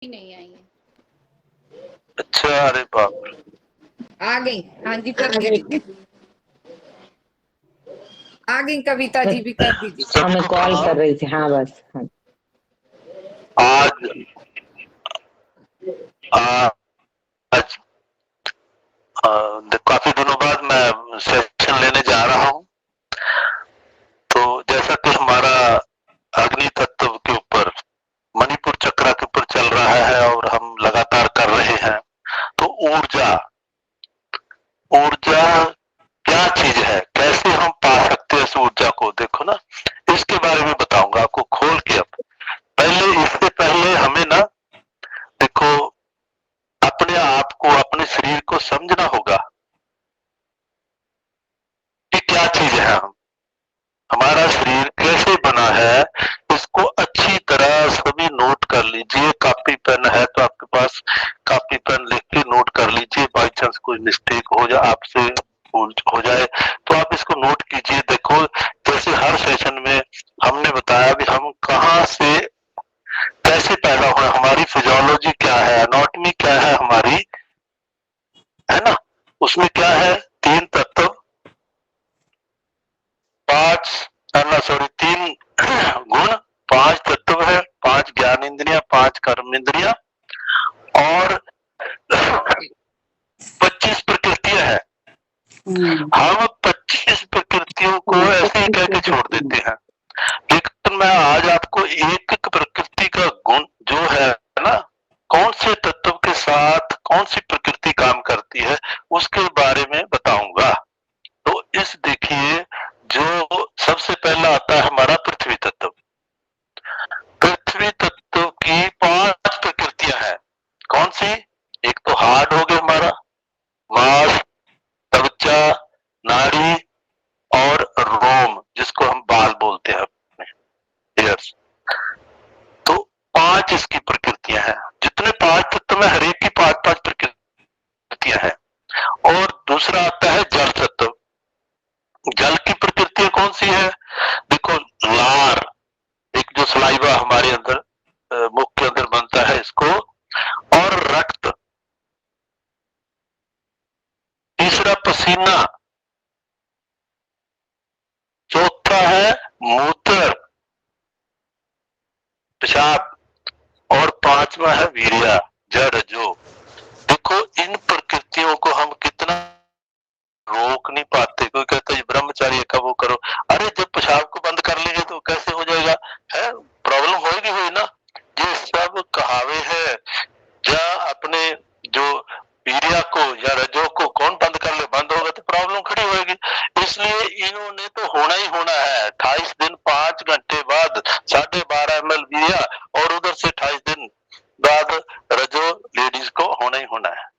नहीं आई है। अच्छा, अरे बाप रे। आ गई, हाँ जी कर दीजिए। आ गई कविता जी भी, कर दीजिए। हमें कॉल कर रही थी। हाँ बस हाँ। आज आज काफी दिनों बाद मैं सेशन लेने जा रहा हूँ। तो जैसा कि हमारा अग्नि तत्व के ऊपर, मणिपुर चक्रा के ऊपर चल रहा है और हम लगातार कर रहे हैं, तो ऊर्जा ऊर्जा क्या चीज है, कैसे हम पा सकते हैं इस ऊर्जा को, देखो ना, इसके बारे में बताऊंगा आपको खोल के। अब इससे पहले हमें ना, देखो, अपने आप को, अपने शरीर को समझना होगा कि क्या चीज है हम, हमारा शरीर कैसे बना है। इसको अच्छी तरह सभी नोट कर लीजिए। कॉपी पेन है तो आपके पास कॉपी पेन लिख के नोट कर लीजिए। बाई चांस कोई मिस्टेक हो जाए, आपसे भूल हो जाए, तो आप इसको नोट कीजिए। देखो, जैसे हर सेशन में हमने बताया भी हम कहाँ से कैसे पैदा हुए, हमारी फिजियोलॉजी क्या है, एनाटॉमी क्या है हमारी, है ना। उसमें क्या है, तीन तत्व, तीन गुण, पांच तत्व है, पांच ज्ञान इंद्रिया, पांच कर्म इंद्रिया और 25 प्रकृतियां हैं। हम 25 प्रकृतियों को ऐसे ही कह के छोड़ देते हैं, लेकिन मैं आज आपको एक एक प्रकृति का गुण जो है ना, कौन से तत्व के साथ कौन सी प्रकृति काम करती है, उसके बारे में बताऊंगा। तो इस देखिए, जो सबसे पहला आता है हमारा पृथ्वी तत्व। पृथ्वी तत्व की 5 प्रकृतियां हैं। कौन सी? एक तो हार्ड हो गया हमारा, मांस, त्वचा, नाड़ी और रोम, जिसको हम बाल बोलते हैं अपने, हेयर्स। तो 5 इसकी प्रकृतियां हैं। जितने 5 तत्व में हर एक की 5-5 प्रकृतियां हैं। और दूसरा आता है जल तत्व। जल की प्रकृति कौन सी है? देखो, लार, एक जो सलाइवा हमारे अंदर मुख के अंदर बनता है इसको, और रक्त, तीसरा पसीना, चौथा है मूत्र, पेशाब, और पांचवा है वीर्य, जड़ जो। देखो, इन प्रकृतियों को हम कितना रोक नहीं पाते। कोई कहता है ब्रह्मचार्य का वो करो, अरे जब पेशाब को बंद कर लीजिए तो कैसे हो जाएगा, है प्रॉब्लम होगी हुई ना। ये सब कहावे है। या अपने जो वीर्य को या रजो को कौन बंद कर ले, बंद होगा तो प्रॉब्लम खड़ी होगी। इसलिए इन्होंने तो होना ही होना है। 28 दिन 5 घंटे बाद 12.5 ml वीर्य, और उधर से 28 दिन बाद रजो लेडीज को होना ही होना है।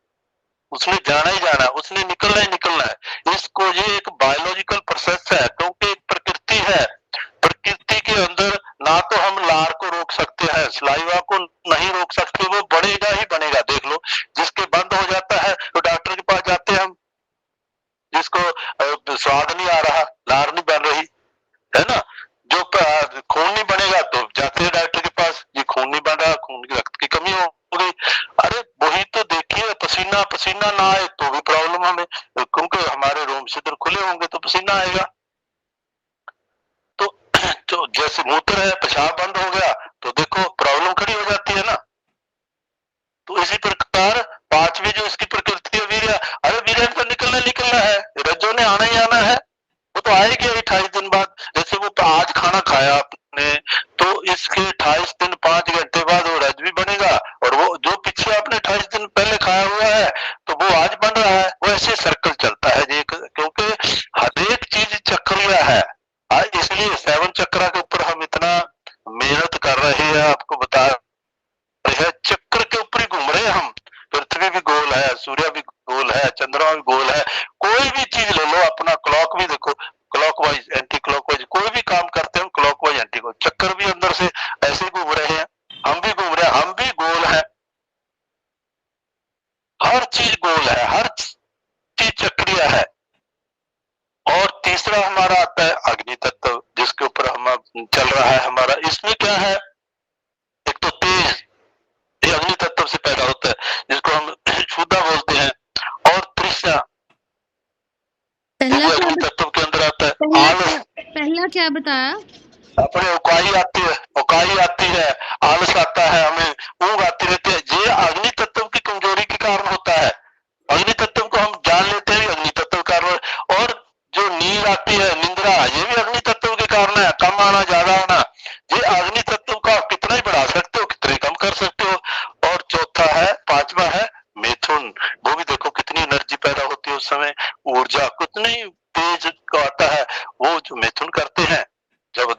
उसने जाना ही जाना है, उसने निकलना ही निकलना है। इसको, ये एक बायोलॉजिकल प्रोसेस है, क्योंकि एक प्रकृति है। प्रकृति के अंदर ना तो हम लार को रोक सकते हैं, सलाइवा को नहीं रोक सकते, वो बढ़ेगा ही बनेगा। देख लो, जिसके बंद हो जाता है तो डॉक्टर के पास जाते हैं हम, जिसको स्वाद नहीं आ रहा, लार नहीं बन रही, है ना। जो खून नहीं बनेगा तो जाते हैं डॉक्टर के पास, ये खून नहीं बन रहा, खून की रक्त की कमी हो गई। अरे वही तो देखिए, पसीना पसीना ना आए तो भी प्रॉब्लम हमें, क्योंकि हमारे रोम छिद्र खुले होंगे तो पसीना आएगा। तो जो जैसे मूत्र है, पेशाब बंद हो गया तो देखो प्रॉब्लम खड़ी हो जाती है ना। तो इसी प्रकार पांचवी जो इसकी प्रकृति है वीर्य, अरे वीर्य तो निकलना है, रज्जो ने आना ही आना है, वो तो आएगी 28 दिन बाद। जैसे वो आज खाना खाया आपने, तो इसके 28 दिन 5 घंटे बाद वो रज भी बनेगा, और वो जो पीछे आपने 28 दिन पहले खाया हुआ है तो वो आज बन रहा है। वो ऐसे सर्कल चलता है, क्योंकि हर एक चीज चक्रीय है। आज इसलिए 7 चक्रा के ऊपर हम इतना मेहनत कर रहे हैं, आपको बता रहे हैं, चक्र के ऊपर ही घूम रहे हैं हम। पृथ्वी भी गोल है, सूर्य भी गोल है, चंद्रमा भी गोल है। कोई भी चीज ले लो, अपना क्लॉक भी देखो, क्लॉकवाइज एंटी क्लॉकवाइज, कोई भी काम करते हैं क्लॉकवाइज एंटी क्लॉक, चक्कर भी अंदर से ऐसे घूम रहे हैं, हम भी घूम रहे हैं, हम भी गोल है। हर चीज गोल है, हर चीज चक्रीय है। और तीसरा हमारा आता है अग्नि तत्व, जिसके ऊपर हम चल रहा है हमारा। इसमें क्या है, एक तो तेज, ये अग्नि तत्व से पैदा होता है, जिसको हम क्षुधा बोलते हैं। और तृष्णा पहला वो क्या अग्नि तत्व के अंदर आता है। आलस, पहला क्या बताया? अपने उकाई आती है, आलस आता है, हमें ऊंघ आती रहती है। ये अग्नि तत्व की कमजोरी के कारण होता है। अग्नि तत्व को हम जान लेते हैं अग्नि तत्व के कारण। और जो नींद आती है, निंद्रा, ये भी अग्नि तत्व के कारण है। कम आना, ज्यादा आना, ये अग्नि तत्व का कितना ही बढ़ा सकते हो, कितने कम कर सकते हो। और चौथा है, पांचवा है मिथुन। वो भी देखो कितनी एनर्जी पैदा होती है उस समय, ऊर्जा कितनी तेज आता है। वो जो मिथुन करते हैं जब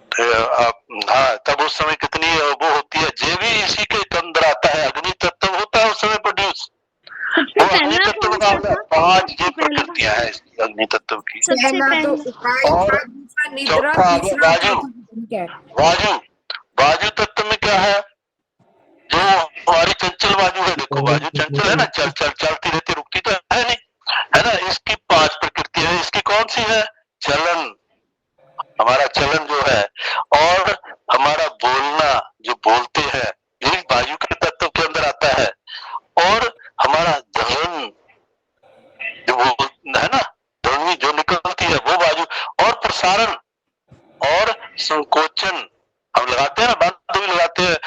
हाँ, तब उस समय कितनी वो होती है। ये भी इसी के अंदर आता है, अग्नि तत्व होता है उस समय प्रोड्यूस। वो सबसे अग्नि पहला तत्व कौन का सा नाम है। था? 5 ये सबसे पहला प्रकृतियां हैं इसकी अग्नि तत्व की। सबसे पहला तो पहला उकाई और था, दूसरा निद्रा, चौथा आ गया तीसरा वायु। चौथा पता नहीं क्या है। वायु तत्व में क्या है, जो हमारी चंचल वायु है, देखो वायु चंचल है ना, चलती रहती, रुकती तो है नहीं, है ना। इसकी 5 प्रकृति है। इसकी कौन सी है? चलन, हमारा चलन जो है, और हमारा बोलना, जो बोलते हैं, ये वायु के तत्व के अंदर आता है। और हमारा ध्वन, जो वो है ना, ध्वनि जो निकलती है, वो वायु। और प्रसारण और संकोचन हम लगाते हैं ना, बंद भी लगाते हैं,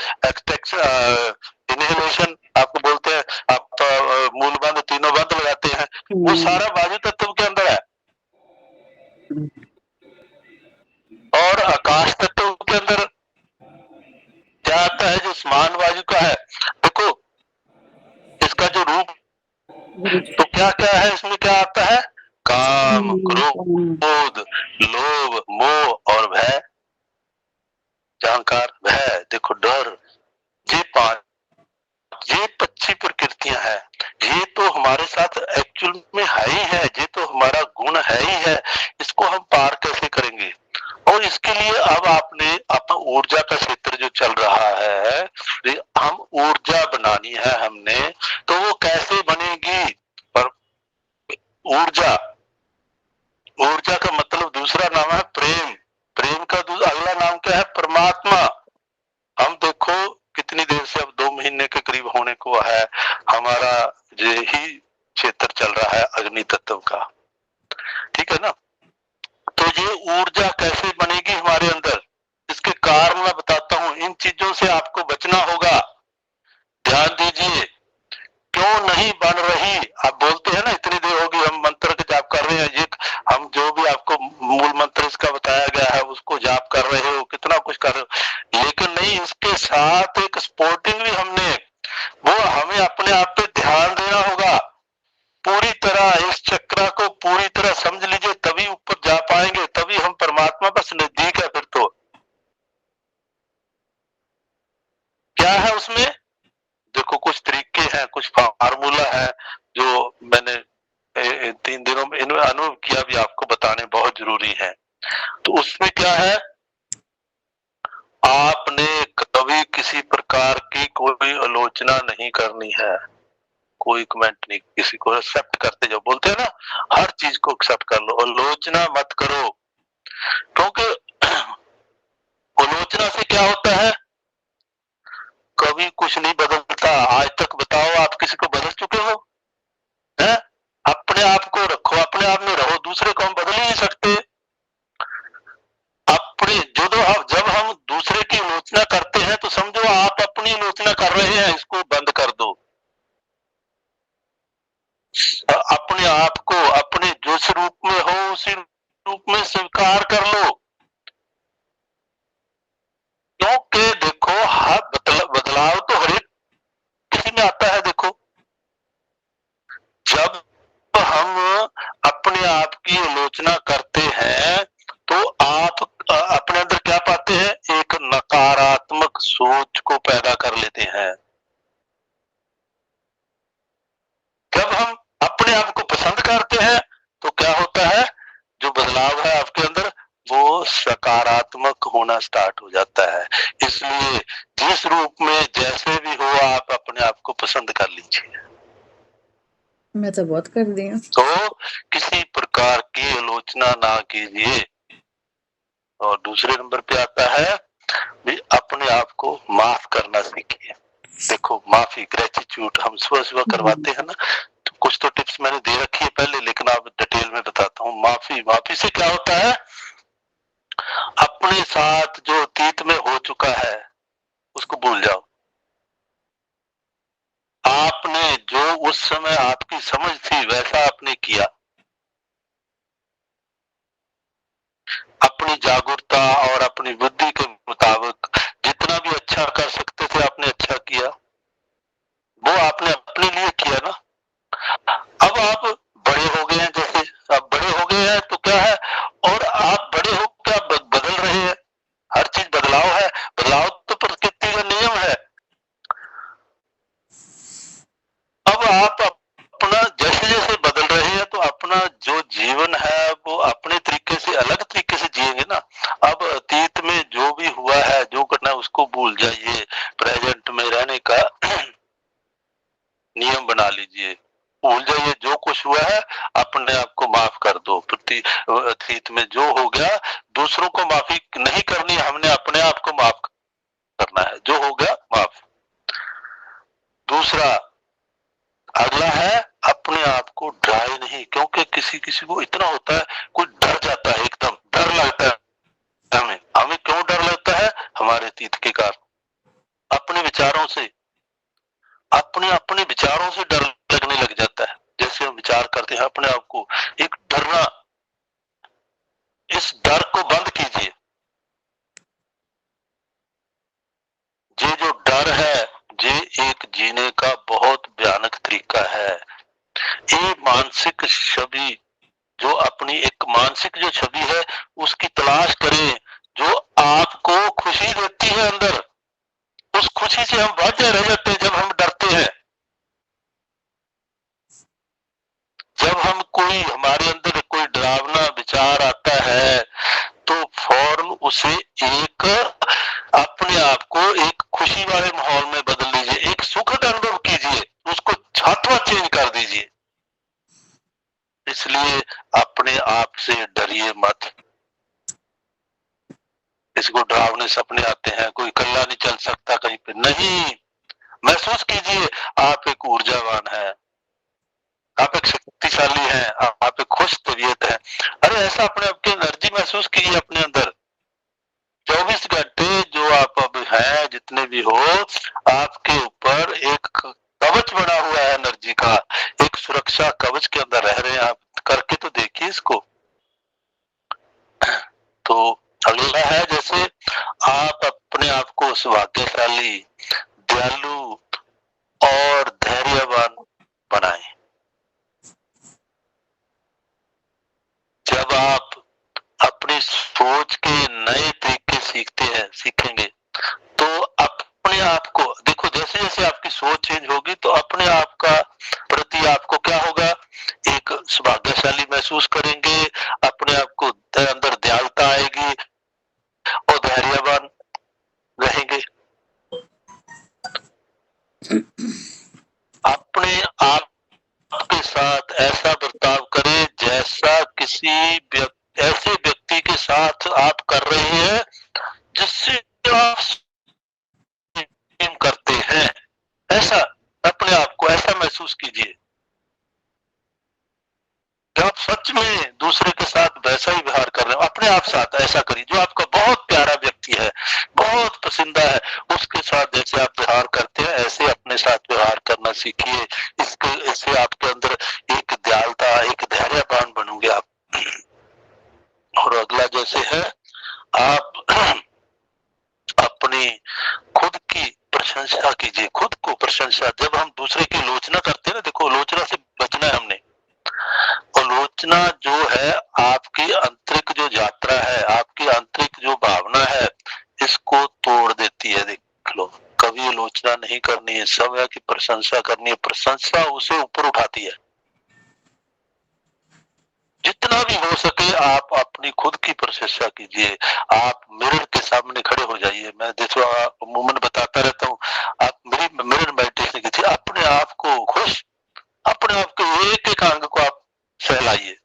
इनहेलेशन आपको बोलते हैं, आप मूल बंद, तीनों बंद लगाते हैं, वो सारा वायु तत्व के अंदर है। और आकाश तत्व के अंदर क्या आता है, जो समान वायु का है। देखो इसका जो रूप, तो क्या क्या है इसमें, क्या आता है? काम, क्रोध, लोभ, मोह और भय, अहंकार, भय, देखो डर, ये 5, ये 25 प्रकृतियां हैं। ये तो हमारे साथ एक्चुअल में है ही है, ये तो हमारा गुण है ही है। इसको हम पार कैसे करेंगे? और इसके लिए अब आपने अपना ऊर्जा का क्षेत्र जो चल रहा है, हम ऊर्जा बनानी है हमने, तो वो कैसे बनेगी? पर ऊर्जा, ऊर्जा का मतलब दूसरा नाम है प्रेम। प्रेम का अगला नाम क्या है? परमात्मा। हम देखो कितनी देर से, अब 2 महीने के करीब होने को है, हमारा यही क्षेत्र चल रहा है अग्नि तत्व का, ठीक है ना। तो ये ऊर्जा कैसे बनेगी हमारे अंदर, इसके कारण मैं बताता हूं। इन चीजों से आपको बचना होगा, ध्यान दीजिए। क्यों नहीं बन रही? आप बोलते हैं ना, इतनी देर होगी हम मंत्र का जाप कर रहे हैं, ये हम जो भी आपको मूल मंत्र इसका बताया गया है उसको जाप कर रहे हो, कितना कुछ कर रहे हो, लेकिन नहीं, इसके साथ एक स्पोर्टिंग भी हमने, वो हमें अपने आप पे ध्यान देना होगा पूरी तरह। इस चक्र को पूरी तरह समझ लीजिए, तभी ऊपर जा पाएंगे, तभी हम परमात्मा बस नजदीक है। फिर तो क्या है उसमें, देखो कुछ तरीके हैं, कुछ फार्मूला है, जो मैंने 3 दिनों में इन्हें अनुभव किया, भी आपको बताने बहुत जरूरी है। तो उसमें क्या है, आपने कभी किसी प्रकार की कोई आलोचना नहीं करनी है, कोई कमेंट नहीं, किसी को एक्सेप्ट करते जाओ। बोलते हैं ना, हर चीज को एक्सेप्ट कर लो, आलोचना मत करो। क्योंकि आलोचना से क्या होता है, कभी कुछ नहीं बदलता। आज तक बताओ आप किसी को बदल चुके हो? है? अपने आप को रखो, अपने आप में रहो, दूसरे को हम बदल ही नहीं सकते। अपने जब हम दूसरे की आलोचना करते हैं तो समझो आप अपनी आलोचना कर रहे हैं, इसको बंद कर दो। अपने आप को अपने जिस रूप में हो उसी रूप में स्वीकार कर लो। क्योंकि देखो, हर बदलाव तो हर एक किसी में आता है। देखो, जब हम अपने आप की आलोचना करते हैं तो आप अपने अंदर क्या पाते हैं, एक नकारात्मक सोच को पैदा कर लेते हैं। जब हम अपने आप को पसंद करते हैं तो क्या होता है, जो बदलाव है आपके अंदर वो सकारात्मक होना स्टार्ट हो जाता है। इसलिए जिस रूप में जैसे भी हो, आप अपने आप को पसंद कर लीजिए। मैं तो बहुत कर दी हूँ। तो किसी प्रकार की आलोचना ना कीजिए। और दूसरे नंबर पे आता है भी अपने आप को माफ करना सीखिए। देखो माफी, ग्रेटिट्यूड हम सुबह सुबह करवाते हैं ना, तो कुछ तो टिप्स मैंने दे रखी है पहले, लेकिन आप डिटेल में बताता हूँ। माफी, माफी से क्या होता है, अपने साथ जो अतीत में हो चुका है उसको भूल जाओ। आपने जो उस समय आपकी समझ थी वैसा आपने किया, अपनी जागरूकता और अपनी बुद्धि के मुताबिक जितना भी अच्छा कर सकते थे आपने अच्छा किया, वो आपने अपने लिए किया ना। अब आप बड़े हो गए हैं, जैसे अब बड़े हो गए हैं तो क्या है, और आप बड़े हो क्या बदल रहे हैं, हर चीज बदलाव है, बदलाव तो प्रकृति का नियम है। अब आप अपना जैसे जैसे बदल रहे हैं तो अपना जो जीवन है वो अपने तरीके से, अलग तरीके से जिएंगे ना। अब अतीत में जो भी हुआ है, जो करना है उसको भूल जाइए, प्रेजेंट में रहने का नियम बना लीजिए। भूल जाइए जो कुछ हुआ है, अपने आप को माफ कर दो। अतीत में जो हो गया, दूसरों को माफी नहीं करनी, हमने अपने आप को माफ करना है, जो हो गया माफ। दूसरा, अगला है अपने आप को डराए नहीं, क्योंकि किसी किसी को इतना होता है, कोई डर जाता है, एकदम डर लगता है हमें। हमें क्यों डर लगता है, हमारे अतीत के कारण, अपने विचारों से, अपने अपने विचारों से डर लगने लग जाता है। जैसे हम विचार करते हैं अपने आप को, एक डरना, इस डर को बंद कीजिए। ये जो डर है, ये एक जीने का बहुत भयानक तरीका है। ये मानसिक छवि, जो अपनी एक मानसिक जो छवि है उसकी तलाश करें, जो आपको खुशी देती है अंदर। उस खुशी से हम वाजे रह जाते हैं जब हम डरते हैं। जब हम कोई, हमारे अंदर कोई डरावना विचार आता है तो फौरन उसे एक, अपने आप को एक खुशी वाले माहौल में बदल लीजिए, एक सुखद अनुभव कीजिए, उसको छातवा चेंज कर दीजिए। इसलिए अपने आप से डरिए मत। इसको डरावने सपने आते हैं, कोई कल्ला नहीं चल सकता कहीं पे, नहीं। महसूस कीजिए आप एक ऊर्जावान है, आप एक शक्तिशाली हैं, आप एक खुश तबीयत है। अरे ऐसा अपने आप की एनर्जी महसूस कीजिए अपने अंदर। 24 घंटे जो आप अब हैं, जितने भी हो, आपके ऊपर एक कवच बना हुआ है एनर्जी का, एक सुरक्षा कवच के अंदर रह रहे हैं आप। करके तो देखिए इसको। तो अगला है, जैसे आप अपने आप को सौभाग्यशाली, दयालु और धैर्यवान बनाएं। जब आप अपनी सोच के नए तरीके सीखेंगे तो अपने आप को देखो, जैसे जैसे आपकी सोच चेंज होगी तो अपने आप का प्रति आपको क्या होगा, एक सौभाग्यशाली महसूस करेंगे, अपने आप को अंदर दयालुता आएगी और धैर्यवान रहेंगे। अपने आप के साथ ऐसा बर्ताव करें जैसा किसी ऐसे व्यक्ति के साथ आप कर रहे हैं जिससे आप प्रेम करते हैं। ऐसा अपने आप को ऐसा महसूस कीजिए कि आप सच में दूसरे के साथ वैसा ही व्यवहार कर रहे हो। अपने आप साथ ऐसा करिए, जो आपका बहुत प्यारा व्यक्ति है, बहुत पसंदीदा है, उसके साथ जैसे आप व्यवहार करते हैं ऐसे अपने साथ व्यवहार करना सीखिए। इससे आपके अंदर एक दयालुता, एक धैर्यवान बनोगे आप। और अगला जैसे है, आप अपनी खुद की प्रशंसा कीजिए, खुद को प्रशंसा। जब हम दूसरे की आलोचना करते हैं ना, देखो आलोचना से बचना है हमने। आलोचना जो है आपकी आंतरिक जो यात्रा है, आपकी आंतरिक जो भावना है, इसको तोड़ देती है। देख लो, कभी आलोचना नहीं करनी है, समय की प्रशंसा करनी है। प्रशंसा उसे ऊपर उठाती है। जितना भी हो सके आप अपनी खुद की प्रशंसा कीजिए। आप मिरर के सामने खड़े हो जाइए। मैं देखो अमूमन बताता रहता हूँ, आप मेरी मिरर मेडिटेशन कीजिए। अपने आप को खुश, अपने आप के एक एक अंग को आप सहलाइए,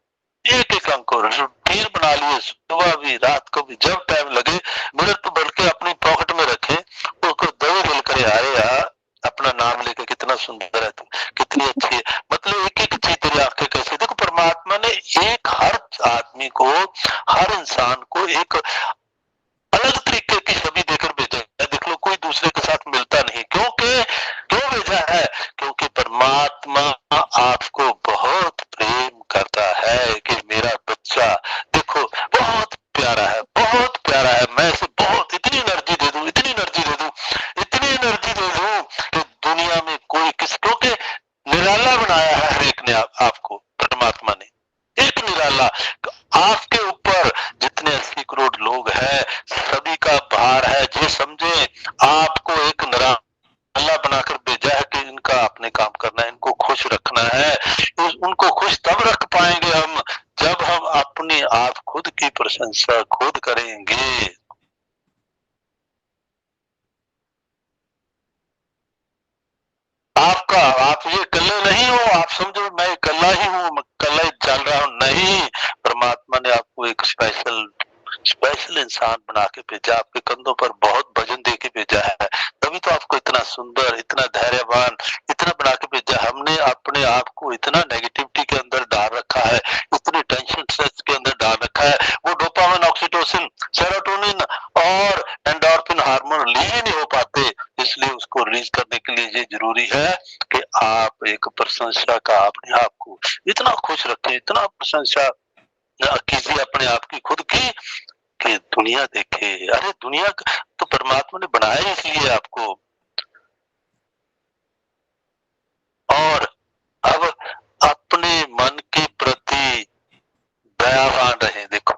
एक एक अंग को रूटीन बना लिए। सुबह भी, रात को भी, जब टाइम लगे मिरर तो बल्कि अपनी पॉकेट में रखें, उसको दबे दिल करे, अरे यार सुंदर है तू, कितनी अच्छी है, मतलब एक एक चीज तेरी आंखें कैसे। देखो परमात्मा ने एक हर आदमी को, हर इंसान को एक अलग तरीके की छवि देकर भेजा है। देख लो कोई दूसरे के साथ मिलता नहीं, क्योंकि क्यों भेजा है? क्योंकि परमात्मा आपको बहुत प्रेम करता है कि मेरा बच्चा देखो बहुत प्यारा है, बहुत प्यारा है, मैं इसे बहुत इतनी एनर्जी दे दूं, इतनी एनर्जी दे दूं, इतनी एनर्जी दे दूं कि दुनिया में कोई किस, क्योंकि निराला बनाया है हर एक ने आपको परमात्मा ने, एक निराला। आपके ऊपर जितने 80 करोड़ लोग हैं सभी का भार है। ये समझे आपको एक निराला बनाकर भेजा है कि इनका आपने काम करना है, इनको खुश रखना है। उनको खुश तब रख पाएंगे हम जब हम अपने आप खुद की प्रशंसा खुद करेंगे। आपका आप ये इकल्ले नहीं हो, आप समझो मैं इकल्ला ही हूँ, मैं इकल्ला ही चल रहा हूँ, नहीं। परमात्मा ने आपको एक स्पेशल इंसान बना के भेजा, आपके कंधों पर बहुत वजन दे के भेजा है, तभी तो आपको इतना सुंदर, इतना धैर्यवान, इतना बना के भेजा। हमने अपने आप को इतना नेगेटिविटी के अंदर डाल रखा है, इतनी टेंशन स्ट्रेस के अंदर डाल रखा है, वो डोपामाइन, ऑक्सीटोसिन, सेरोटोनिन और एंडोर्फिन हार्मोन रिलीज ही नहीं हो पाते। इसलिए उसको रिलीज करने के लिए ये जरूरी है कि आप एक प्रशंसा का अपने आप को इतना खुश रखें, इतना प्रशंसा कीजिए अपने आप की, खुद की, कि दुनिया देखे। अरे दुनिया तो परमात्मा ने बनाया इसलिए आपको। और अब अपने मन के प्रति दयावान रहे। देखो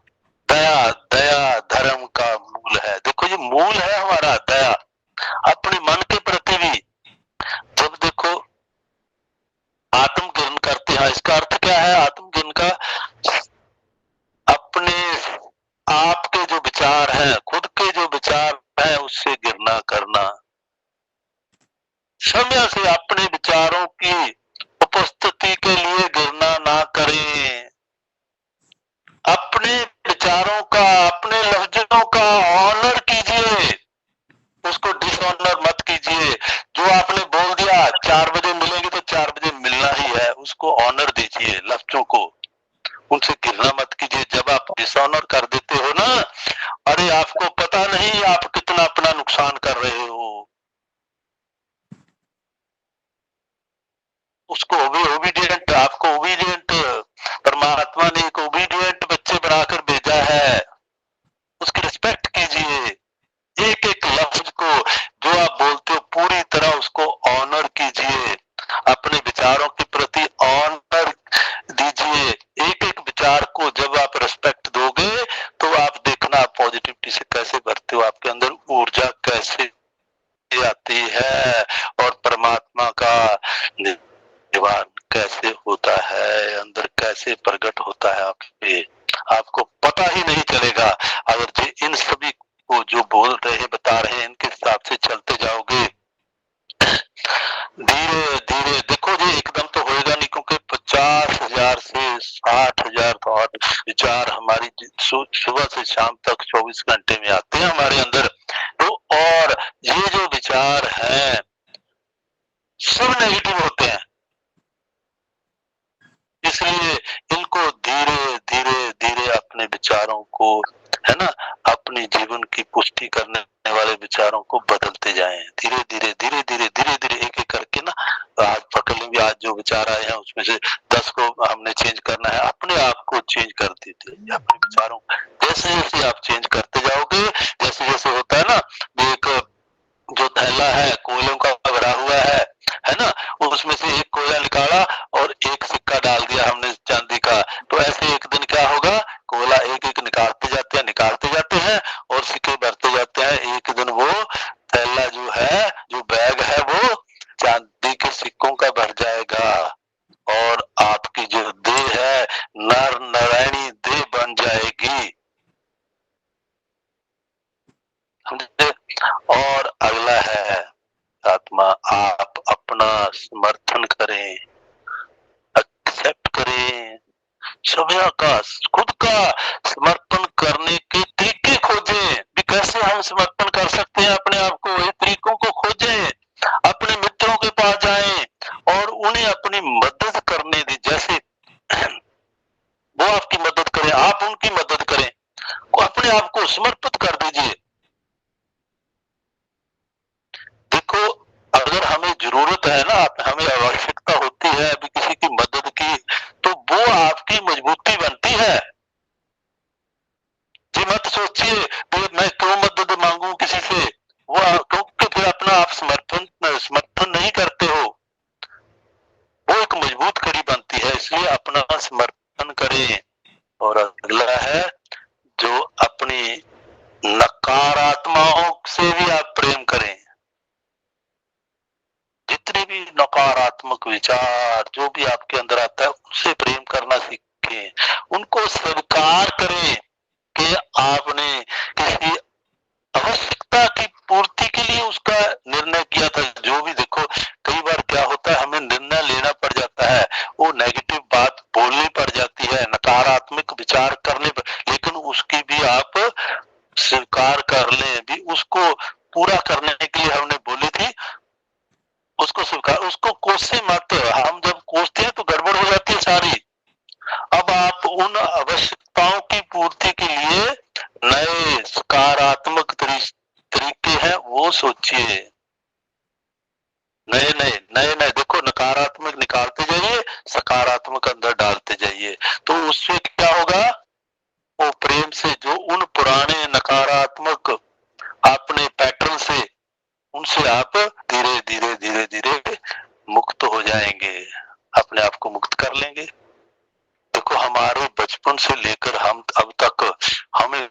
दया, दया धर्म का मूल है। देखो ये मूल है हमारा, दया अपने मन के प्रति भी। जब देखो आत्मज्ञान करते हैं, इसका अर्थ क्या है आत्मज्ञान का? अपने आपके जो विचार हैं, खुद के जो विचार हैं उससे गिरना करना, समय से अपने विचारों की उपस्थिति के लिए गिरना ना करें। अपने विचारों का, अपने लफ्जों का ऑनर कीजिए, उसको डिसऑनर मत कीजिए। जो आपने बोल दिया 4 बजे मिलेंगे तो 4 बजे मिलना ही है, उसको ऑनर दीजिए लफ्जों को, उनसे गिरना मत कीजिए। जब आप डिसऑनर कर देते हो ना, अरे आपको पता नहीं आप कितना अपना नुकसान कर रहे हो। उसको ओबीडियंट, आपको ओबीडियंट, परमात्मा ने एक ओबीडियंट बच्चे बनाकर भेजा है, उसकी रिस्पेक्ट कीजिए। एक एक लफ्ज को जो आप बोलते हो पूरी तरह उसको ऑनर कीजिए, अपने विचारों के प्रति ऑनर दीजिए। एक एक विचार को जब आप रिस्पेक्ट दोगे तो आप देखना पॉजिटिविटी से कैसे भरते हो, आपके अंदर ऊर्जा कैसे आती है और परमात्मा का निवान कैसे होता है, अंदर कैसे प्रकट होता है आपके, आपको पता ही नहीं चलेगा। अगर ये इन सभी को जो बोल रहे हैं, बता रहे हैं, इनके हिसाब से चलते जाओगे धीरे धीरे। देखो ये एकदम तो होएगा नहीं, क्योंकि 50,000 से 60,000 थॉट विचार हमारी सुबह से शाम तक 24 घंटे में आते हैं हमारे अंदर। तो और ये जो विचार हैं सब नेगेटिव होते हैं, इसलिए इनको धीरे धीरे धीरे अपने विचारों को, है ना, अपने जीवन की पुष्टि करने वाले विचारों को बदलते जाएं। धीरे धीरे धीरे धीरे धीरे धीरे एक एक करके ना, आज पकड़ लेंगे, आज जो विचार आए हैं उसमें से 10 को हमने चेंज करना है। अपने आप को चेंज कर देते अपने विचारों, जैसे जैसे आप चेंज करते जाओगे, जैसे जैसे होता है ना, एक जो थैला है कोयलों का भरा हुआ है ना, उसमें से एक कोयला निकाला और एक सिक्का डाल दिया हमने चांदी का, तो ऐसे एक दिन क्या होगा, कोयला एक एक निकालते जाते हैं और सिक्के भरते जाते हैं। एक दिन वो थैला जो है, जो बैग है, वो चांदी के सिक्कों का भर जाएगा और आपकी जो देह है नर नारायणी देह बन जाएगी। और अगला है आत्मा, आप अपना समर्थन करें, एक्सेप्ट करें, सभ्य का खुद का समर्पण करने के तरीके खोजें भी। कैसे हम समर्पण कर सकते हैं अपने आप को, ये तरीकों को खोजें। अपने मित्रों के पास जाएं, उन्हें अपनी मदद करने दी, जैसे वो आपकी मदद करें, आप उनकी मदद करें, अपने आप को समर्पित कर दीजिए। देखो, अगर हमें जरूरत है ना, हमें आवश्यकता होती है अभी किसी की मदद की, तो वो आपकी मजबूती बनती है। ये मत सोचिए कि मैं क्यों मदद मांगू किसी से, वो क्योंकि फिर अपना आप समर्थन नहीं करते हो, वो एक मजबूत कड़ी बनती है, इसलिए अपना समर्थन करें। और अगला है, जो अपनी नकारात्मकताओं से भी आप प्रेम करें। जितने भी नकारात्मक विचार जो भी आपके अंदर आता है, उनसे प्रेम करना सीखें, उनको स्वीकार करें कि आपने किसी आवश्यकता की पूर्ति के लिए उसका निर्णय किया था। जो भी, देखो कई बार क्या होता है, हमें निर्णय लेना पड़ जाता है, वो नेगेटिव बात बोलनी पड़ जाती है, नकारात्मक विचार करने पर, लेकिन उसकी भी आप स्वीकार कर लें, भी उसको पूरा करने के लिए हमने बोली थी, उसको स्वीकार, उसको कोसे मत। हम जब कोसते हैं तो गड़बड़ हो जाती है सारी। अब आप उन आवश्यकताओं की पूर्ति के लिए नए सकारात्मक तरीके हैं वो सोचिए, नए नए देखो, नकारात्मक निकालते जाइए, सकारात्मक अंदर डालते जाइए, तो उससे क्या होगा, वो प्रेम से जो उन पुराने नकारात्मक अपने पैटर्न से, उनसे आप धीरे धीरे धीरे धीरे मुक्त हो जाएंगे, अपने आप को मुक्त कर लेंगे। देखो, हमारे बचपन से लेकर हम अब तक हमें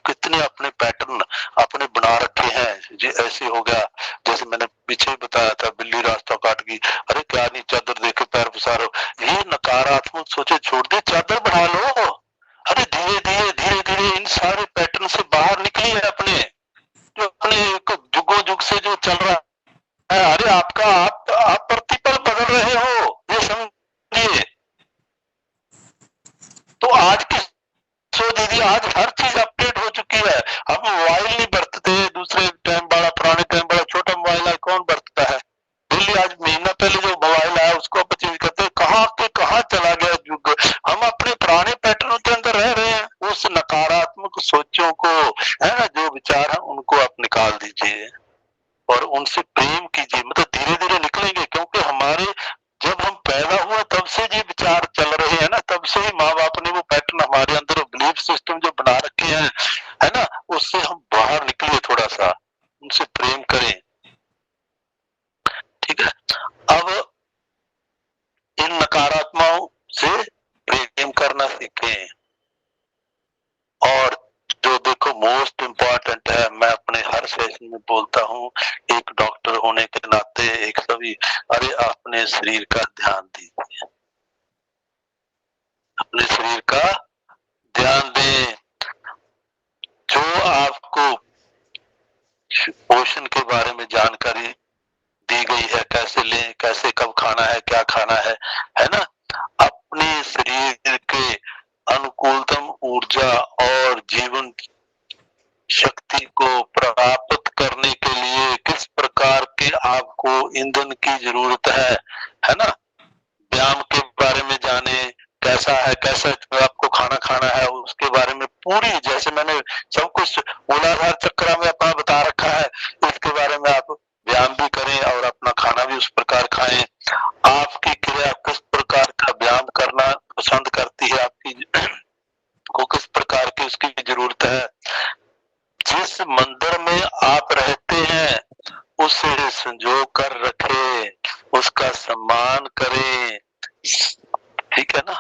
कितने अपने पैटर्न अपने बना रखे हैं। जी ऐसे हो गया, जैसे मैंने पीछे बताया था, बिल्ली रास्ता काट गई, अरे क्या नहीं, चादर देके पैर पसारो, ये नकारात्मक सोचे छोड़ दे, चादर बना लो। अरे धीरे धीरे धीरे धीरे इन सारे पैटर्न से बाहर निकलिए, अपने जो अपने जुगों जुग से जो चल रहा है। अरे आप प्रतिपल बदल रहे हो, ये समझिए। तो आज की दीदी, आज हर चीज अपडेट हो चुकी है। हम मोबाइल नहीं बरतते, दूसरे टाइम वाला, पुराने टाइम वाला छोटा मोबाइल है, कौन बरतता है। दिल्ली आज महीना पहले जो मोबाइल आया उसको आप चेंज करते हैं, कहाँ के कहाँ चला गया युग। हम अपने पुराने पैटर्न के अंदर रह रहे हैं। उस नकारात्मक सोचों को, है ना, जो विचार है उनको आप निकाल दीजिए और उनसे प्रेम कीजिए, मतलब धीरे धीरे निकलेंगे, क्योंकि हमारे जब हम पैदा हुए तब से ये विचार चल रहे हैं ना, तब से ही माँ बाप ने वो पैटर्न हमारे अंदर, बिलीफ सिस्टम जो बना रखे हैं, है ना, उससे हम बाहर निकले, थोड़ा सा उनसे प्रेम करें। ठीक है, अब इन नकारात्मकों से प्रेम करना सीखें। और जो देखो मोस्ट इम्पोर्टेंट है, मैं अपने हर सेशन में बोलता हूँ, एक डॉक्टर होने के नाते एक सभी, अरे अपने शरीर का ध्यान दीजिए, अपने शरीर का ध्यान दें। जो आपको पोषण के बारे में जानकारी दी गई है, कैसे लें, कैसे कब खाना है, क्या खाना है ना, अपने शरीर के अनुकूलतम ऊर्जा और जीवन शक्ति को प्राप्त करने के लिए किस प्रकार के आपको ईंधन की जरूरत है ना, व्यायाम के बारे में जाने, कैसा है, कैसा आपको खाना खाना है, उसके बारे में पूरी, जैसे मैंने सब कुछ मूलाधार चक्र में अपना बता रखा है, इसके बारे में आप व्यायाम भी करें और अपना खाना भी उस प्रकार खाएं। आपकी क्रिया किस प्रकार का व्यायाम करना पसंद करती है, आपकी को किस प्रकार की उसकी जरूरत है। जिस मंदिर में आप रहते हैं उसे संजो कर रखे, उसका सम्मान करें, ठीक है ना।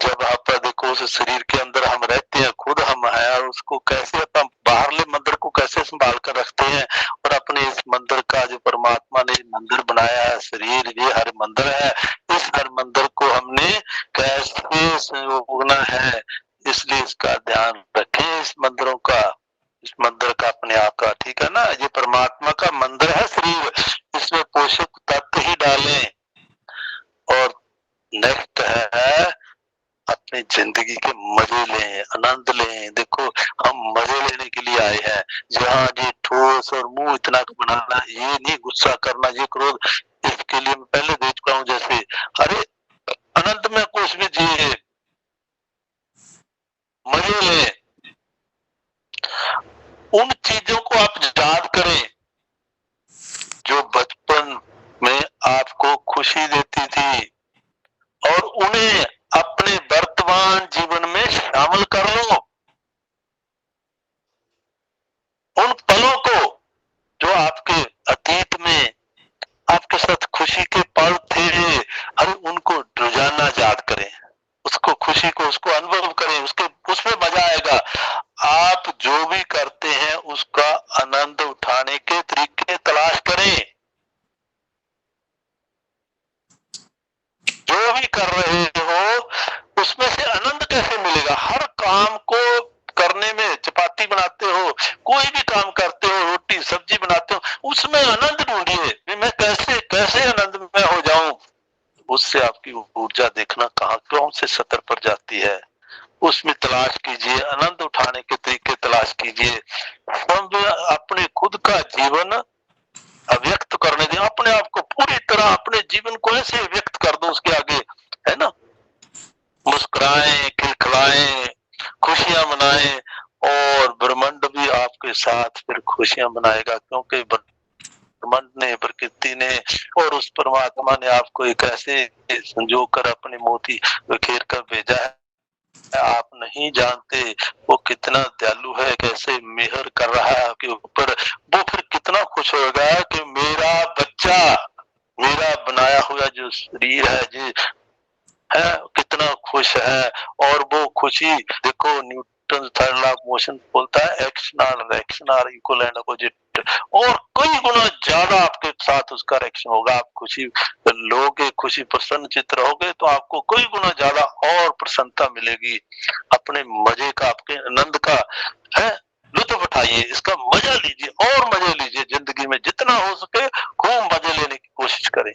जब आप देखो उस शरीर के अंदर हम रहते हैं, खुद हम हैं, और उसको कैसे अपन बाहरले मंदिर को कैसे संभाल कर रखते हैं, और अपने इस मंदिर का जो परमात्मा ने मंदिर बनाया है, शरीर ये हर मंदिर है, इस हर मंदिर को हमने कैसे संजोना है, इसलिए इसका ध्यान रखें, इस मंदिरों का, इस मंदिर का, अपने आप का, ठीक है ना। ये परमात्मा का मंदिर है शरीर, इसमें पोषक तत्व ही डालें। और नेक्स्ट है अपनी जिंदगी के मजे लें, आनंद लें। देखो हम मजे लेने के लिए आए हैं, जहाँ ये ठोस और मुंह इतना बनाना, ये नहीं गुस्सा करना, ये क्रोध, के लिए मैं पहले दे चुका हूं। जैसे अरे अनंत में कुछ भी जिए, मजे ले, उन चीजों को आप याद करें जो बचपन में आपको खुशी देती थी, और उन्हें अपने वर्तमान जीवन में शामिल कर लो। उन पलों को जो आपके अतीत में आपके साथ खुशी के पल थे, अरे उनको रोजाना याद करें, उसको खुशी को उसको अनुभव करें, उसमें मजा आएगा। आप जो भी करते हैं उसका आनंद उठाने के तरीके तलाश करें। जो भी कर रहे हो उसमें से आनंद कैसे मिलेगा? हर काम को करने में, चपाती बनाते हो, कोई भी काम करते हो, रोटी सब्जी बनाते हो, उसमें आनंद ढूंढिए। मैं कैसे कैसे आनंदमय हो जाऊं, उससे आपकी ऊर्जा देखना कहां क्यों से 70 पर जाती है। उसमें तलाश कीजिए, आनंद उठाने के तरीके तलाश कीजिए। अपने खुद का जीवन अव्यक्त करने दें, अपने आप को पूरी तरह अपने जीवन को ऐसे व्यक्त कर दो उसके आगे, है ना। मुस्कुराएं, खिलखिलाएं, खुशियां मनाएं, और ब्रह्मांड भी आपके साथ फिर खुशियां मनाएगा, क्योंकि ब्रह्मांड ने, प्रकृति ने और उस परमात्मा ने आपको एक ऐसे संजो कर अपने मोती बिखेर कर भेजा है। आप नहीं जानते वो कितना दयालु है, कैसे मेहर कर रहा है आपके ऊपर। वो फिर कितना खुश होगा कि मेरा बच्चा, मेरा बनाया हुआ जो शरीर है जी है, कितना खुश है। और वो खुशी देखो, Newton third law of motion बोलता है action are reaction are equal and opposite, और कई गुना ज्यादा आपके साथ उसका रिएक्शन होगा। आप खुशी लोगे, खुशी प्रसन्न चित्त रहोगे तो आपको कई गुना ज्यादा और प्रसन्नता मिलेगी। अपने मजे का, आपके आनंद का है लुत्फ उठाइए, इसका मजा लीजिए और मजे लीजिए। जिंदगी में जितना हो सके खूब मजे लेने की कोशिश करें।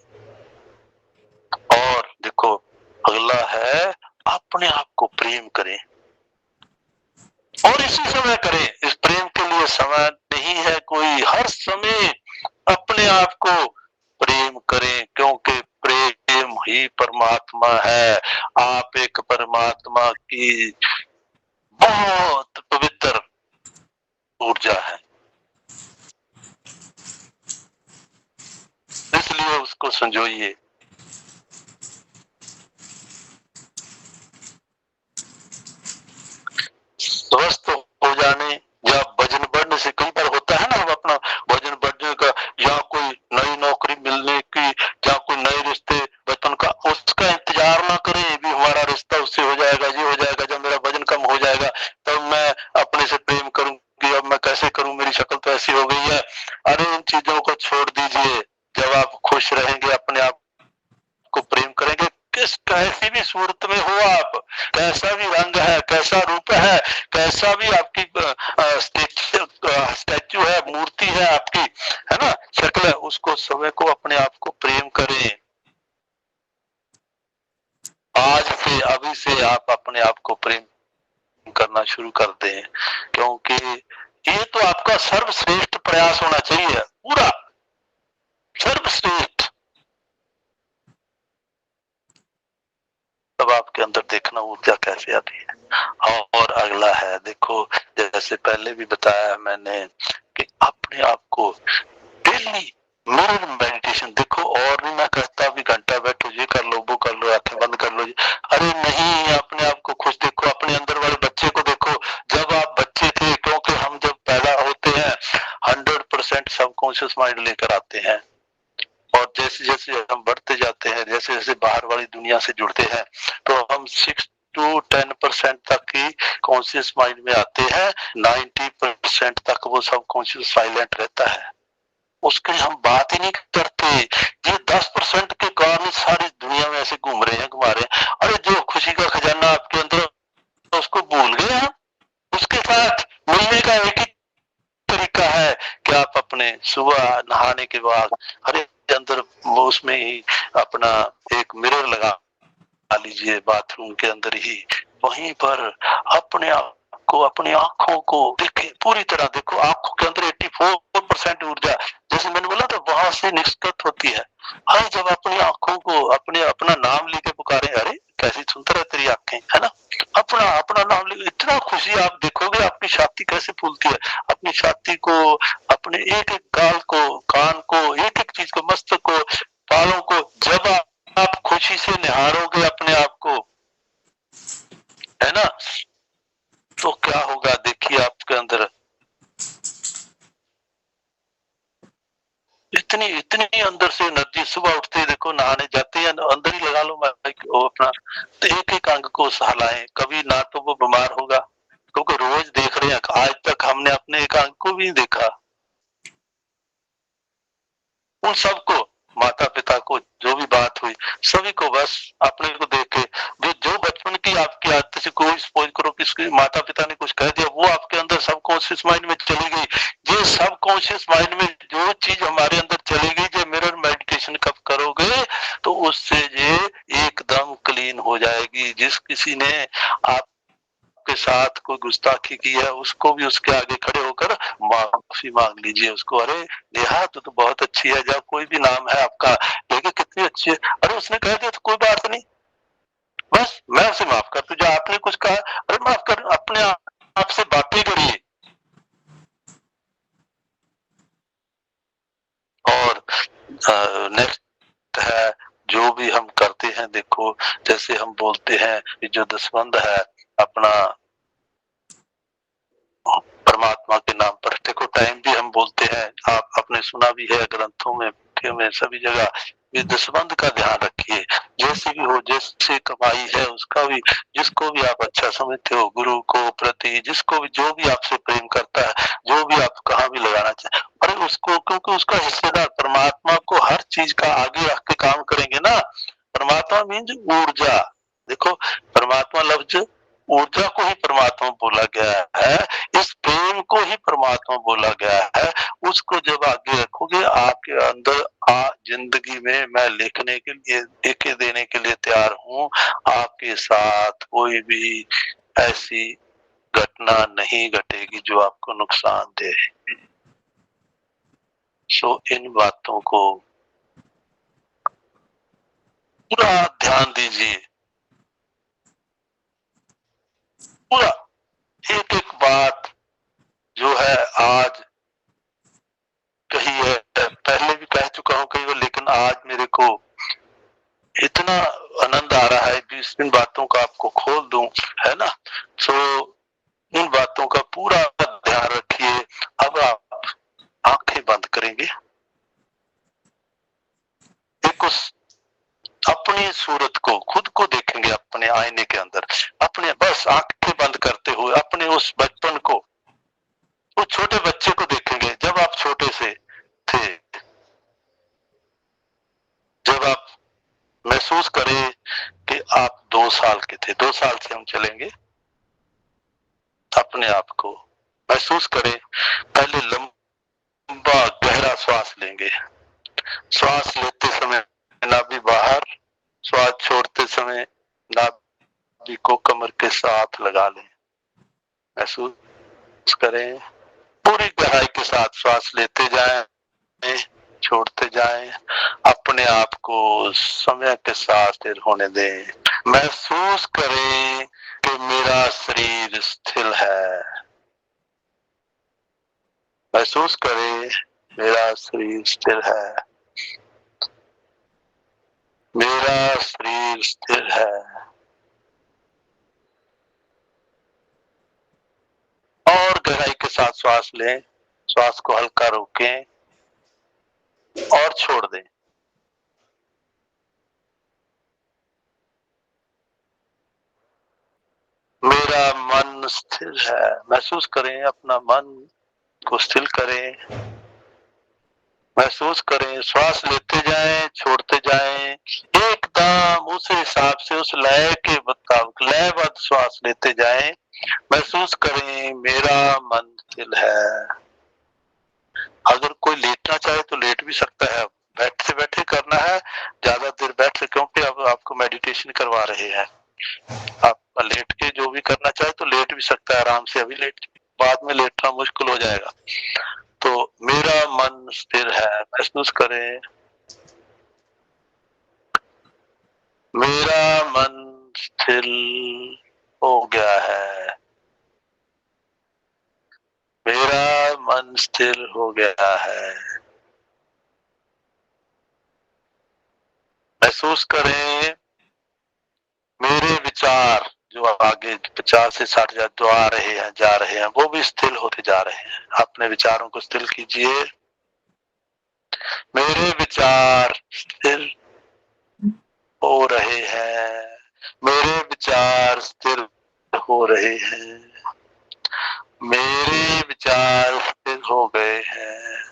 और देखो अगला है अपने आप को प्रेम करें, और इसी समय करें। इस प्रेम के लिए समय नहीं है कोई, हर समय अपने आप को प्रेम करें, क्योंकि प्रेम ही परमात्मा है। आप एक परमात्मा की बहुत पवित्र ऊर्जा है, इसलिए उसको संजोइए। स्वस्थ हो जाने या वजन बढ़ने से, कई बार होता है ना, हम अपना वजन बढ़ने का या कोई नई नौकरी मिलने की या कोई नए रिश्ते बचपन का, उसका इंतजार ना करें भी हमारा रिश्ता उससे हो जाएगा, ये हो जाएगा, जब मेरा वजन कम हो जाएगा तब मैं अपने से प्रेम करूंगी, अब मैं कैसे करूं, मेरी शक्ल तो ऐसी हो गई है। अरे इन चीजों को छोड़ दीजिए। जब आप खुश रहेंगे, अपने आप को प्रेम करेंगे, किस कैसी भी सूरत में हो आप, कैसा भी रंग है, कैसा रूप है, कैसा भी आपकी स्टैचू है, मूर्ति है आपकी, है ना, शक्ल है, उसको समय को अपने आप को प्रेम करें। आज से, अभी से आप अपने आप को प्रेम करना शुरू कर दें, क्योंकि ये तो आपका सर्वश्रेष्ठ प्रयास होना चाहिए, पूरा सर्वश्रेष्ठ। तब आपके अंदर देखना ऊर्जा कैसे आती है। और अगला है, देखो जैसे पहले भी बताया मैंने कि अपने आप को डेली मिरर मेडिटेशन, देखो और नहीं मैं कहता भी घंटा बैठो, ये कर लो, वो कर लो, आंखें बंद कर लो, अरे नहीं, अपने आप को खुश देखो, अपने अंदर वाले बच्चे को देखो। जब आप बच्चे थे, क्योंकि हम जब पैदा होते हैं 100% सबकॉन्शियस माइंड लेकर आते हैं, और जैसे जैसे हम बढ़ते जाते हैं, जैसे जैसे बाहर वाली दुनिया से जुड़ते हैं, तो हम 6 to 10% तक ही कॉन्शियस माइंड में आते हैं। 90% तक वो सब कॉन्शियस साइलेंट रहता है, उसकी हम बात ही नहीं करते। ये 10% के कारण सारी दुनिया में ऐसे घूम रहे हैं, घुमा रहे हैं। अरे जो खुशी का खजाना आपके अंदर, उसको भूल गए हम। उसके साथ मिलने का एक ही तरीका है कि आप अपने सुबह नहाने के बाद अरे अंदर उसमें ही अपना एक मिरर लगा लीजिए, बाथरूम के अंदर ही, वहीं पर अपने आप को, अपनी आंखों को देखें, पूरी तरह देखो। आंखों के अंदर 84% 100% ऊर्जा, जैसे मैंने बोला था, वहां से निष्कृत होती है। हर जब अपनी आंखों को अपना नाम लेके पुकारे, अरे कैसी सुंदर है तेरी आंखें, है ना, अपना अपना नाम लेके इतना खुशी, आप देखोगे आपकी छाती कैसे फूलती है। अपनी छाती को, अपने एक एक गाल को, कान को, एक एक चीज को, मस्तक को, बालों को, जब आप खुशी से निहारोगे अपने आप को, है ना, तो क्या होगा देखिए आपके अंदर इतनी इतनी अंदर से एनर्जी। सुबह उठते ही देखो, नहाने जाते हैं अंदर ही लगा लो माइक वो अपना, तो एक एक अंग को सहलाएं। कभी ना तो वो बीमार होगा, क्योंकि रोज देख रहे हैं, आज तक हमने अपने एक अंग को भी नहीं देखा। उन सबको, माता पिता को, जो भी बात हुई, सभी को बस अपने को देख के, जो बचपन की आपकी आदत से, कोई सपोज करो किसके माता पिता ने कुछ कह दिया, वो आपके अंदर सबकॉन्शियस माइंड में चली गई। ये सबकॉन्शियस माइंड में जो चीज हमारे अंदर चली गई, जो मिरर मेडिटेशन कब करोगे तो उससे ये एकदम क्लीन हो जाएगी। जिस किसी ने आप के साथ कोई गुस्ताखी की है, उसको भी उसके आगे खड़े होकर माफी मांग लीजिए उसको। अरे नेहा तो बहुत अच्छी है, जब कोई भी नाम है आपका लेके, कितनी अच्छी है, अरे उसने कह दिया तो कोई बात नहीं, बस मैं उसे माफ कर दूं। आपने कुछ कहा, अरे माफ कर, अपने आप से बातें करिए। और नेक्स्ट है, जो भी हम करते हैं, देखो जैसे हम बोलते हैं जो दसवंध है अपना परमात्मा के नाम पर, देखो टाइम भी हम बोलते हैं, आप आपने सुना भी है ग्रंथों में सभी जगह, ये दसवंध का ध्यान रखिए। जैसे भी हो, जैसे कमाई है उसका भी, जिसको भी आप अच्छा समझते हो, गुरु को प्रति, जिसको भी, जो भी आपसे प्रेम करता है, जो भी आप कहाँ भी लगाना चाहे, अरे उसको, क्योंकि उसका हिस्सेदार परमात्मा को हर चीज का आगे रख के काम करेंगे ना। परमात्मा मीन्स ऊर्जा। देखो परमात्मा लफ्ज ऊर्जा को ही परमात्मा बोला गया है, इस प्रेम को ही परमात्मा बोला गया है। उसको जब आगे रखोगे, आपके अंदर जिंदगी में मैं लिखने के लिए, लिख देने के लिए तैयार हूँ, आपके साथ कोई भी ऐसी घटना नहीं घटेगी जो आपको नुकसान दे। सो इन बातों को पूरा ध्यान दीजिए, पूरा एक एक बात जो है आज कही है, पहले भी कह चुका हूँ कई बार, लेकिन आज मेरे को इतना आनंद आ रहा है कि इन बातों का आपको खोल दूं, है ना। सो इन बातों का पूरा ध्यान रखिए। अब आप आंखें बंद करेंगे, एक उस अपनी सूरत को, खुद को देखेंगे अपने आईने के अंदर, अपने बस आंखें बंद करते हुए अपने उस बचपन को, उस छोटे बच्चे को देखेंगे जब आप छोटे से थे। जब आप महसूस करें कि आप 2 साल के थे, 2 साल से हम चलेंगे, अपने आप को महसूस करें। पहले लंबा गहरा श्वास लेंगे, श्वास लेते समय नाभि बाहर, श्वास छोड़ते समय नाभि को कमर के साथ लगा लें। महसूस करें, पूरी गहराई के साथ श्वास लेते जाएं, छोड़ते जाएं, अपने आप को समय के साथ स्थिर होने दें। महसूस करें कि मेरा शरीर स्थिर है। महसूस करें मेरा शरीर स्थिर है, मेरा शरीर स्थिर है। और गहराई के साथ श्वास लें, श्वास को हल्का रोकें और छोड़ दें। मेरा मन स्थिर है। महसूस करें, अपना मन को स्थिर करें। महसूस करें, श्वास लेते जाएं, छोड़ते जाएं, एकदम उस हिसाब से, उस लय के मुताबिक लयबद्ध श्वास लेते जाएं। महसूस करें मेरा मन स्थिर है। अगर कोई लेटना चाहे तो लेट भी सकता है, बैठे बैठे करना है, ज्यादा देर बैठ, क्योंकि अब आपको मेडिटेशन करवा रहे हैं। आप लेट के जो भी करना चाहे तो लेट भी सकता है आराम से, अभी लेट, बाद में लेटना मुश्किल हो जाएगा। तो मेरा मन स्थिर है, महसूस करें मेरा मन स्थिर हो गया है, मेरा मन स्थिर हो गया है। महसूस करें मेरे विचार जो आगे 50 से 60 हजार जो आ रहे हैं जा रहे हैं वो भी स्थिर होते जा रहे हैं। अपने विचारों को स्थिर कीजिए। मेरे विचार स्थिर हो रहे हैं, मेरे विचार स्थिर हो रहे हैं, मेरे विचार स्थिर हो गए हैं,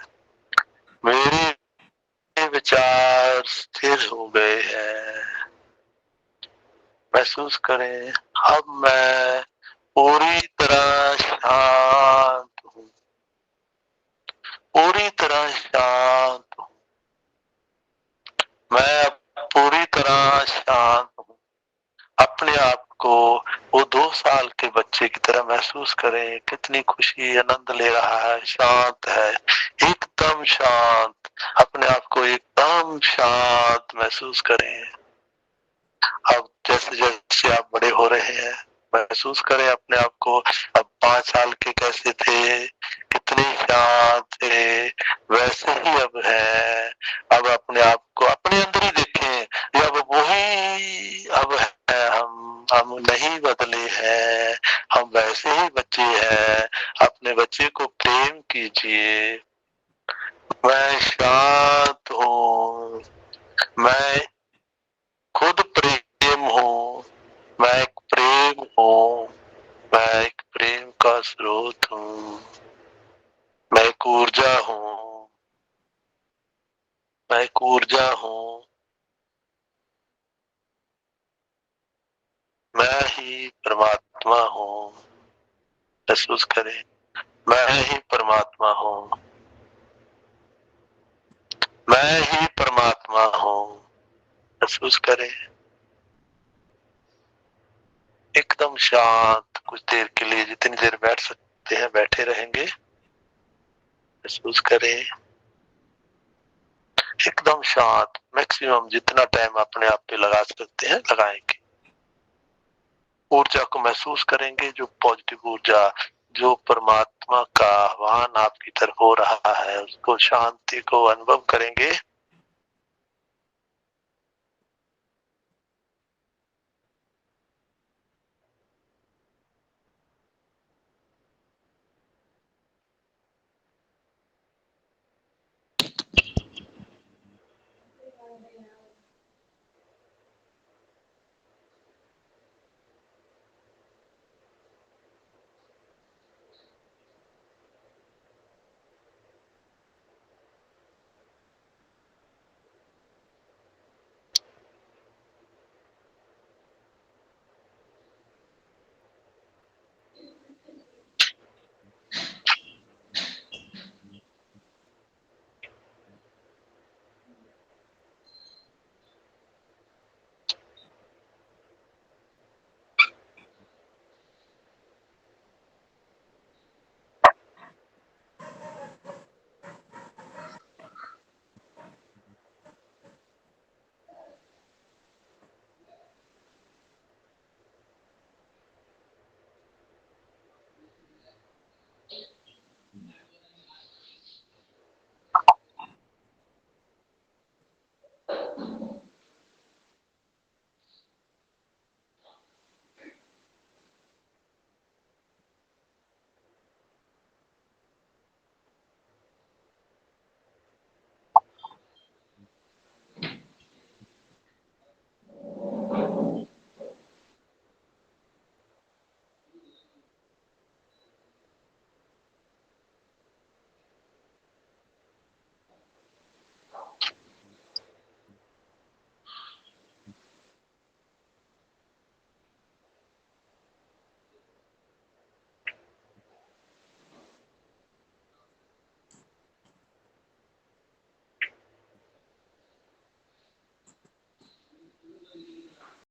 मेरे विचार स्थिर हो गए हैं। महसूस करें अब मैं पूरी तरह शांत हूँ, पूरी तरह शांत हूँ, मैं अब पूरी तरह शांत हूँ। अपने आप को वो 2 साल के बच्चे की तरह महसूस करें, कितनी खुशी आनंद ले रहा है, शांत है, एकदम शांत। अपने आप को एकदम शांत महसूस करें। अब जैसे जैसे आप बड़े हो रहे हैं महसूस करें अपने आप को अब 5 साल के कैसे थे, कितने शांत थे, वैसे ही अब है। अब अपने आप को अपने अंदर ही देखें, अब वही अब है। हम नहीं बदले हैं, हम वैसे ही बच्चे हैं। अपने बच्चे को प्रेम कीजिए। मैं शांत हूँ, मैं खुद प्रेम हूँ, मैं एक प्रेम हूँ, मैं एक प्रेम का स्रोत हूँ, मैं एक ऊर्जा हूँ, मैं एक ऊर्जा हूँ। मैं ही परमात्मा हूँ। महसूस करें मैं ही परमात्मा हूँ, मैं ही परमात्मा हूँ। महसूस करें एकदम शांत। कुछ देर के लिए जितनी देर बैठ सकते हैं बैठे रहेंगे। महसूस करें एकदम शांत। मैक्सिमम जितना टाइम अपने आप पे लगा सकते हैं लगाएंगे। ऊर्जा को महसूस करेंगे, जो पॉजिटिव ऊर्जा, जो परमात्मा का आह्वान आपकी तरफ हो रहा है, उसको शांति को अनुभव करेंगे।